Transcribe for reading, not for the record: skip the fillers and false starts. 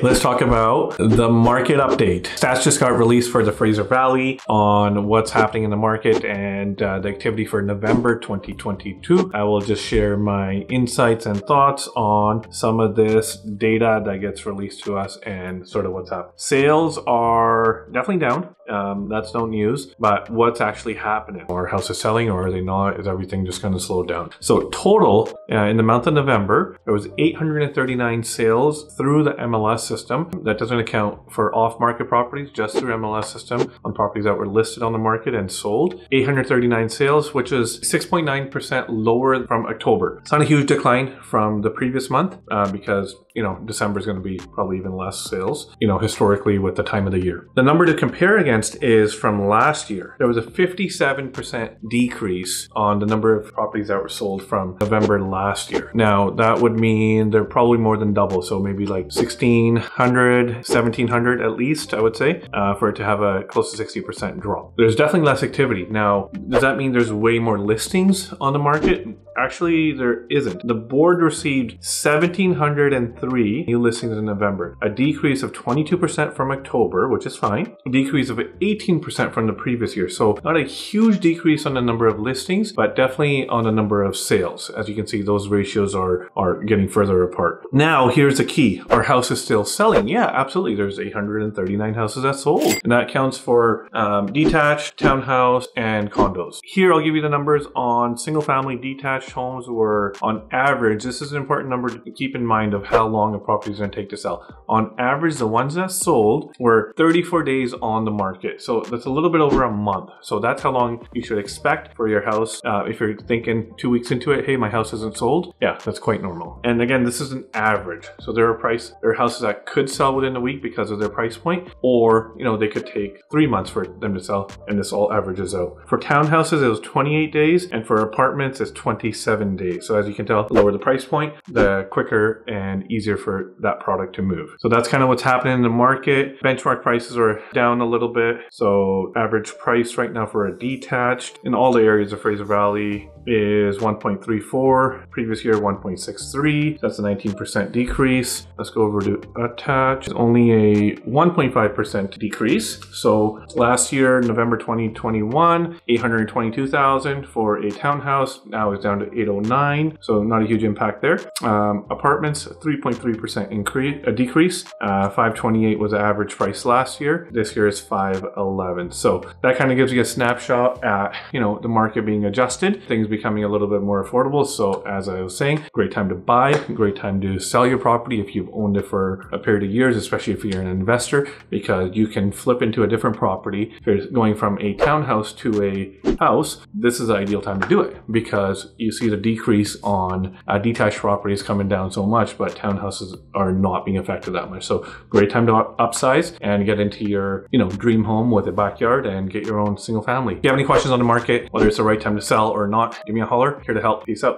Let's talk about the market update. Stats just got released for the Fraser Valley on what's happening in the market and the activity for November 2022. I will just share my insights and thoughts on some of this data that gets released to us and sort of what's up. Sales are definitely down. That's no news, but what's actually happening? Are houses selling or are they not? Is everything just going to slow down? So total in the month of November, there was 839 sales through the MLS system. That doesn't account for off-market properties, just through MLS system on properties that were listed on the market and sold. 839 sales, which is 6.9% lower from October. It's not a huge decline from the previous month because, December is going to be probably even less sales, historically with the time of the year. The number to compare against is from last year. There was a 57% decrease on the number of properties that were sold from November last year. Now, that would mean they're probably more than double. So maybe like 1,600, 1,700 at least, I would say, for it to have a close to 60% drop. There's definitely less activity. Now, does that mean there's way more listings on the market? Actually, there isn't. The board received 1,703 new listings in November, a decrease of 22% from October, which is fine, a decrease of 18% from the previous year. So not a huge decrease on the number of listings, but definitely on the number of sales. As you can see, those ratios are getting further apart. Now, here's the key. Are houses still selling? Yeah, absolutely. There's 839 houses that sold, and that counts for detached, townhouse, and condos. Here, I'll give you the numbers on single-family detached homes were on average, this is an important number to keep in mind of how long a property is going to take to sell. On average, the ones that sold were 34 days on the market. So that's a little bit over a month. So that's how long you should expect for your house. If you're thinking 2 weeks into it, hey, my house isn't sold. Yeah, that's quite normal. And again, this is an average. So there are houses that could sell within a week because of their price point, or they could take 3 months for them to sell, and this all averages out. For townhouses, it was 28 days, and for apartments, it's 27 days. So as you can tell, the lower the price point, the quicker and easier for that product to move. So that's kind of what's happening in the market. Benchmark prices are down a little bit. So average price right now for a detached in all the areas of Fraser Valley is 1.34. Previous year, 1.63. That's a 19% decrease. Let's go over to attached. It's only a 1.5% decrease. So last year, November 2021, 822,000 for a townhouse. Now it's down to 809. So not a huge impact there. Apartments, 3.3% decrease. 528 was the average price last year. This year is 511. So that kind of gives you a snapshot at, the market being adjusted, things becoming a little bit more affordable. So as I was saying, great time to buy, great time to sell your property if you've owned it for a period of years, especially if you're an investor, because you can flip into a different property. If you're going from a townhouse to a house, this is the ideal time to do it because you see the decrease on detached properties coming down so much, but townhouses are not being affected that much. So great time to upsize and get into your, dream home with a backyard and get your own single family. If you have any questions on the market, whether it's the right time to sell or not, give me a holler. Here to help. Peace out.